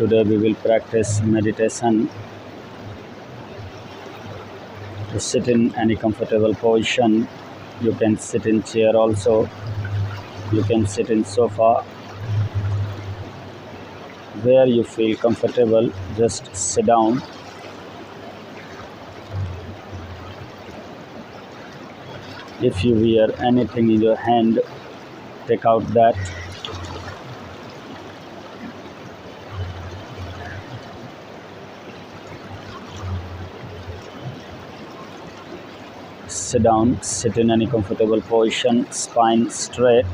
Today we will practice meditation. To sit in any comfortable position. You can sit in chair also. You can sit in sofa. Where you feel comfortable, just sit down. If you wear anything in your hand, take out that. Sit down, sit in any comfortable position, spine straight.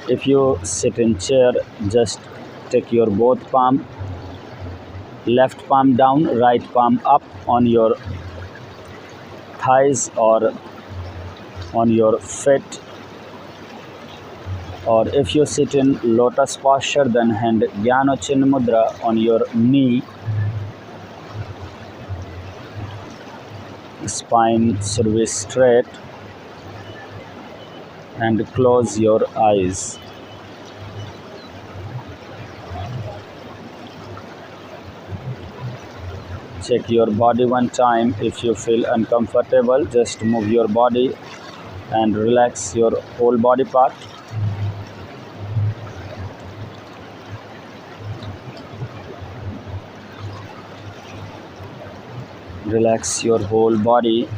If you sit in chair, just take your both palm, left palm down, right palm up on your thighs or on your feet. Or if you sit in lotus posture, then hand Jnana Chinna Mudra on your knee. Spine should be straight and close your eyes. Check your body one time. If you feel uncomfortable, just move your body and relax your whole body part. Relax your whole body.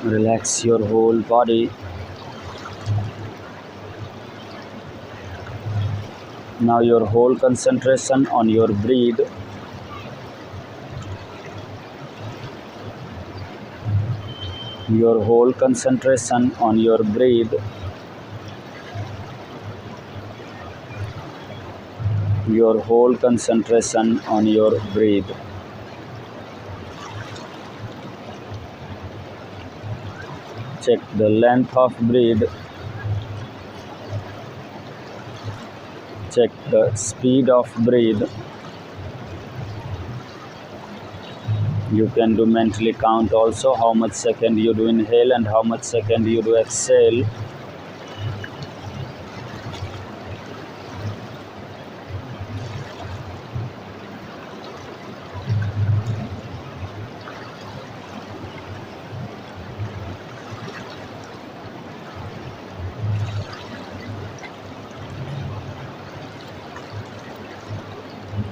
Relax your whole body. Now your whole concentration on your breath. Your whole concentration on your breath. Your whole concentration on your breath. Check the length of breath. Check the speed of breath. You can do mentally count also how much second you do inhale and how much second you do exhale.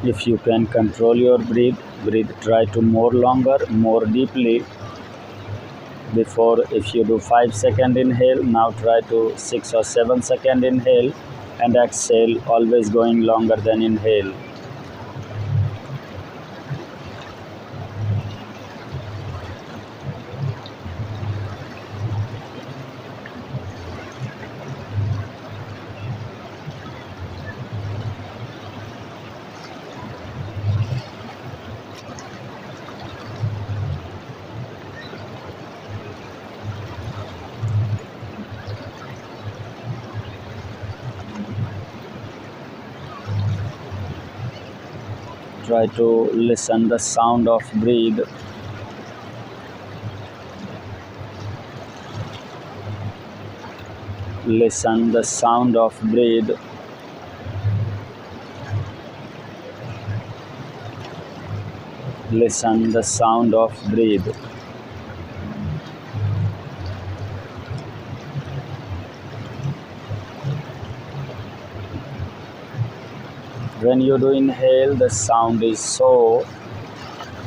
If you can control your breath, try to more longer, more deeply. Before, if you do 5 second inhale, now try to 6 or 7 second inhale and exhale, always going longer than inhale. Try to listen the sound of breath. Listen the sound of breath. Listen the sound of breath. When you do inhale, the sound is so.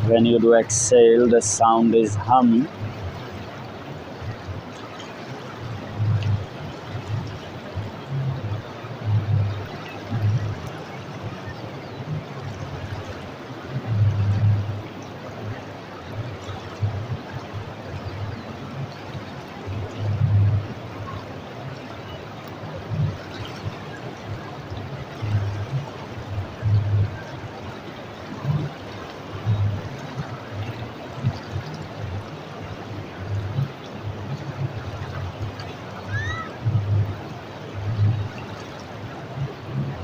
When you do exhale, the sound is hum.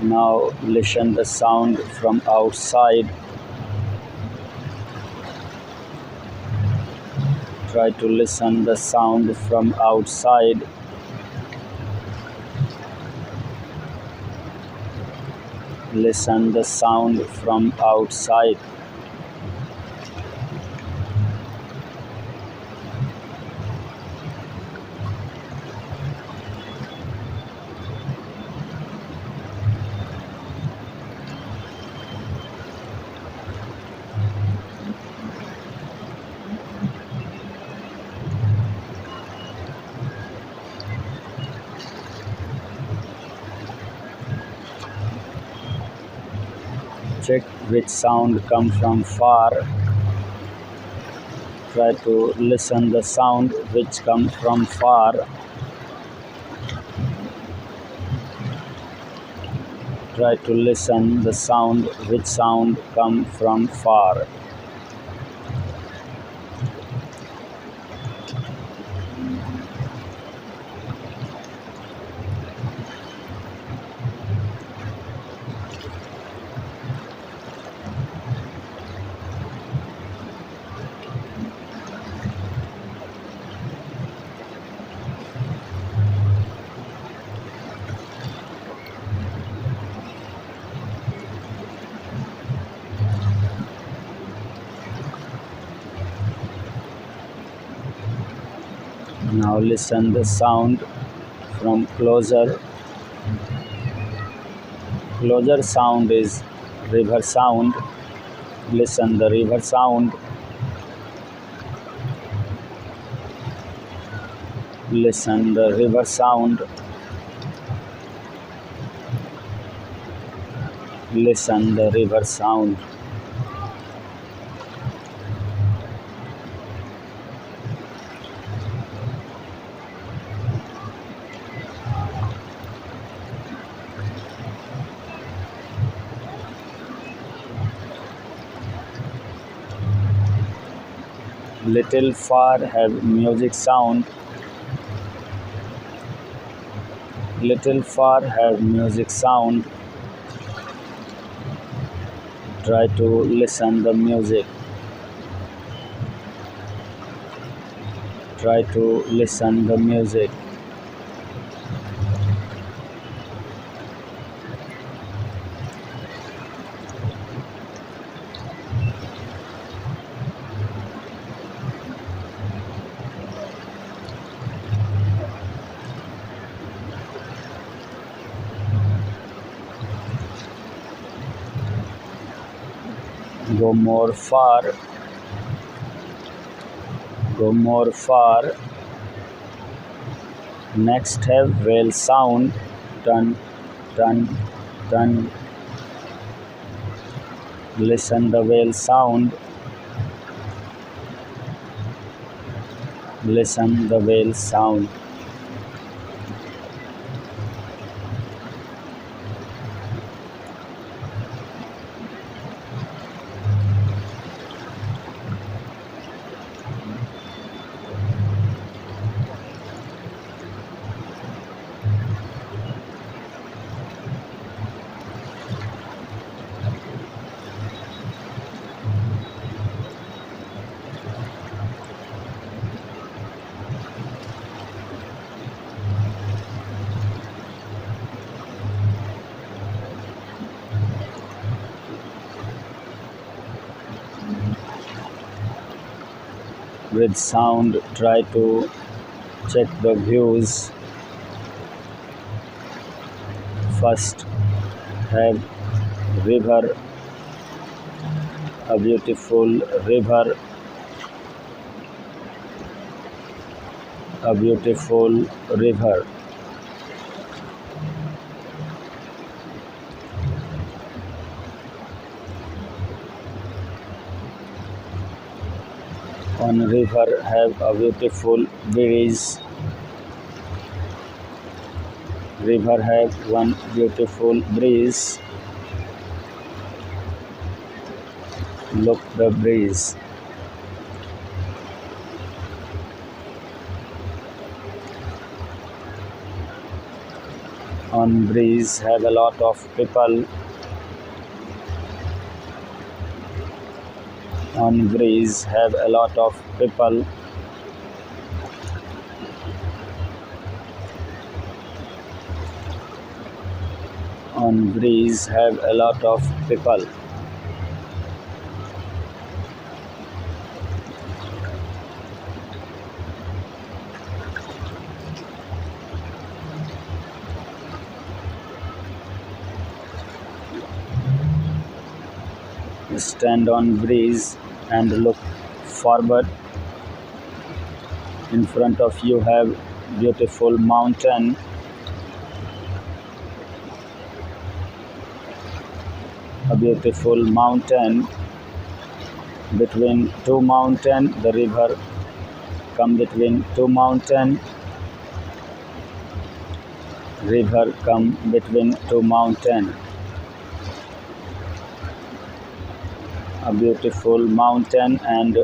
Now listen the sound from outside. Try to listen the sound from outside. Listen the sound from outside. Check which sound comes from far. Try to listen the sound which comes from far. Try to listen the sound which sound come from far. Now listen the sound from closer. Closer sound is river sound. Listen the river sound. Listen the river sound. Listen the river sound. Little far have music sound. Little far have music sound. Try to listen the music. Try to listen the music. Go more far. Go more far. Next have whale sound. Turn, turn, turn. Listen the whale sound. Listen the whale sound. With sound, try to check the views. First, have river, a beautiful river, a beautiful river. On river have a beautiful breeze. River have one beautiful breeze. Look the breeze. On breeze have a lot of people. On breeze have a lot of people. on breeze have a lot of people. Stand on breeze and look forward. In front of you have beautiful mountain. A beautiful mountain. Between two mountains, the river come between two mountains. River come between two mountains. A beautiful mountain and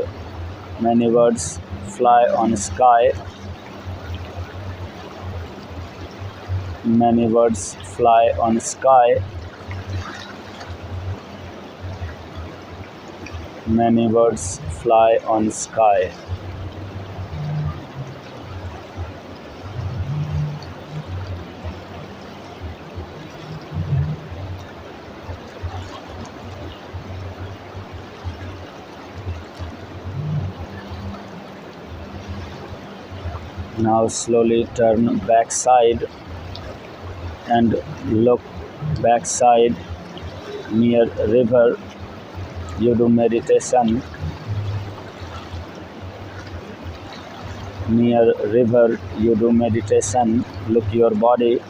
many birds fly on sky. Many birds fly on sky. Many birds fly on sky. Now slowly turn backside and look backside near river. You do meditation near river. You do meditation. Look your body.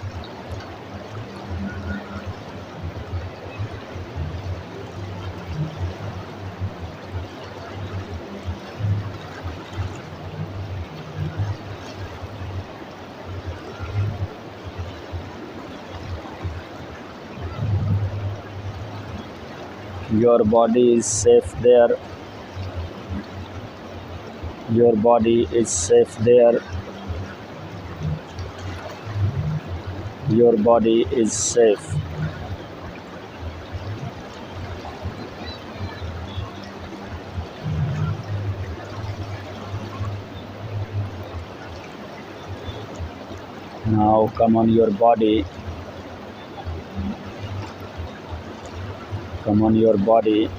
Your body is safe there. Your body is safe there. Your body is safe. Now come on your body. Come on your body.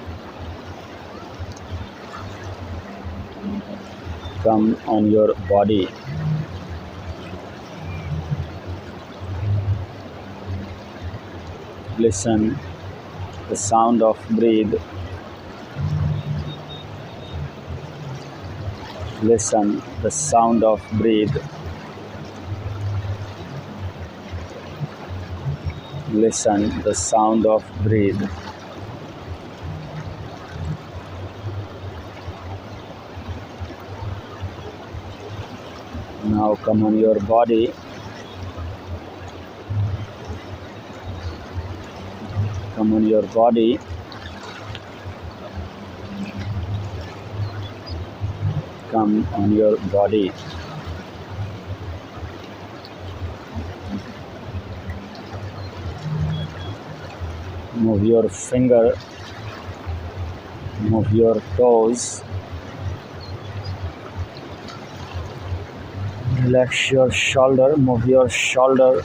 Come on your body. Listen the sound of breathe. Listen the sound of breathe. Listen the sound of breathe. Now come on your body. Come on your body. Come on your body. Move your finger. Move your toes. Relax your shoulder. Move your shoulder.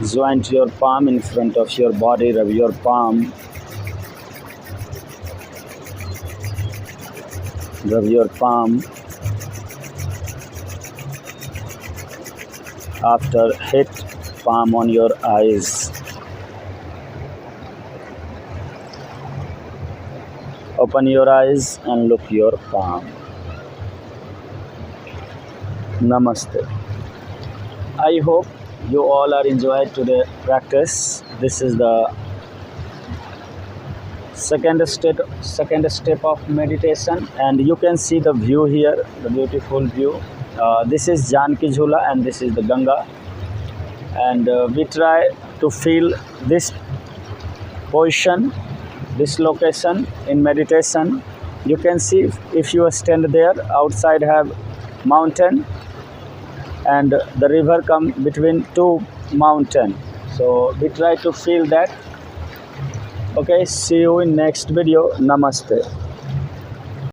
Joint your palm in front of your body. Rub your palm. Rub your palm. After, hit palm on your eyes. Open your eyes and look your palm. Namaste. I hope you all are enjoyed today practice. This is the second step of meditation, and you can see the view here, the beautiful view. This is Janki Jhula and this is the Ganga, and we try to feel this position, this location in meditation. You can see if you stand there, outside have mountain and the river come between two mountain. So we try to feel that. Okay, see you in next video. Namaste.